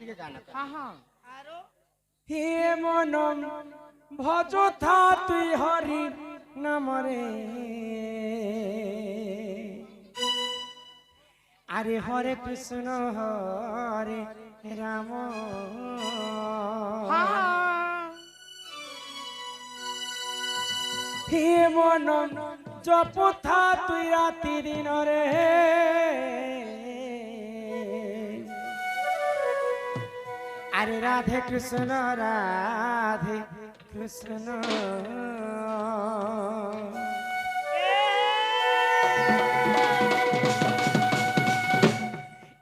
ଟିକେ ଗାନା हाँ हाँ হে মন ভজথা তুই হরি নামরে আরে হরে কৃষ্ণ হরে রাম हाँ হে মন জপথা তুই রাতি দিনরে আরে রাধে কৃষ্ণ রাধে কৃষ্ণ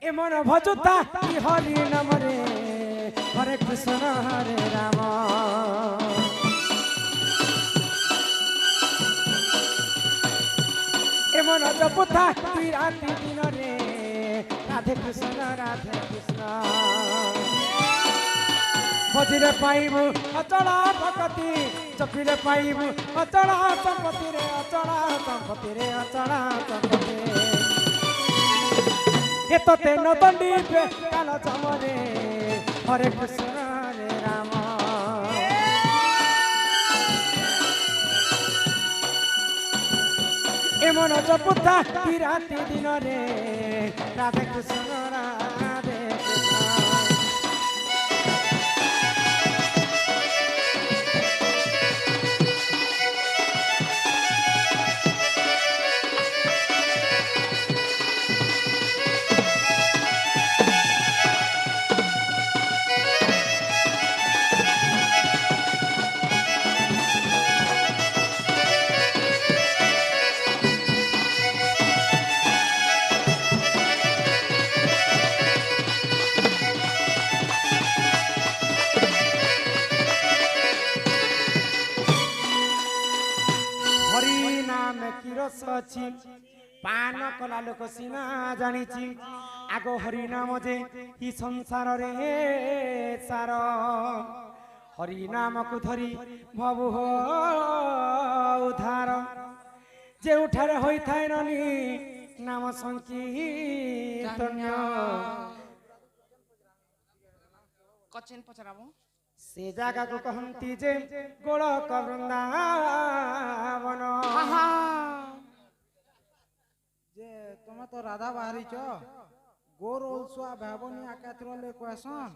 এমন ভজতা কি হরি নামরে হরে কৃষ্ণ হরে রাম এমন জপথা তুই রাতি দিনরে রাধে কৃষ্ণ রাধে কৃষ্ণ ভজিরে পাইবু অচলা ভকতি জপিরে পাইবু অচলা সম্পত্তি রে অচলা সম্পত্তি রে অচলা সম্পত্তি এততে নদণ্ডীপে কাল চমরে হরে কৃষ্ণ হরে রাম এমন জপুতা কি রাতি দিনরে রাধে কৃষ্ণ রাধে কৃষ্ণ হরি নাম কি রস ଅଛି পান কলা লোক সিনা জানিছি আগ হরি নাম যে ই সংসারে সার হরি নামକୁ ধরি ভবু উদ্ধার ଯେଉଁଠାରେ ହୋଇଥାଏ ନନି ନାମ ସଂକୀର୍ତ୍ତନ कचिन पचराबो ସେ ଜାଗାକୁ କହନ୍ତି ଯେ ଗୋଳକ ବୃନ୍ଦାବନ हाँ हाँ जे तुम तो राधा बाहरी छ गोर ओलसुआ भावनी आकात्रले कहसन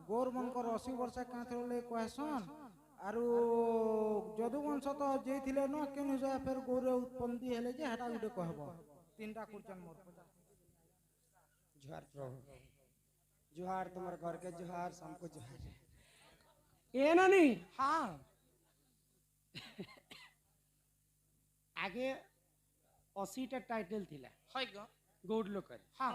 गोर मनकर 80 वर्ष कात्रले कहसन आरु जदुवंश तो जेथिले न केनु जा फेर गोरे उत्पत्ति हेले जे हटा गुटे कहबो तीनटा कुर्चन मोर जोहार प्रभु जोहार तुम्हार घर के जोहार सबको जोहार ये ना नहीं हाँ आगे 80 टा टाइटल थिला है गो गौड़ लोकर हाँ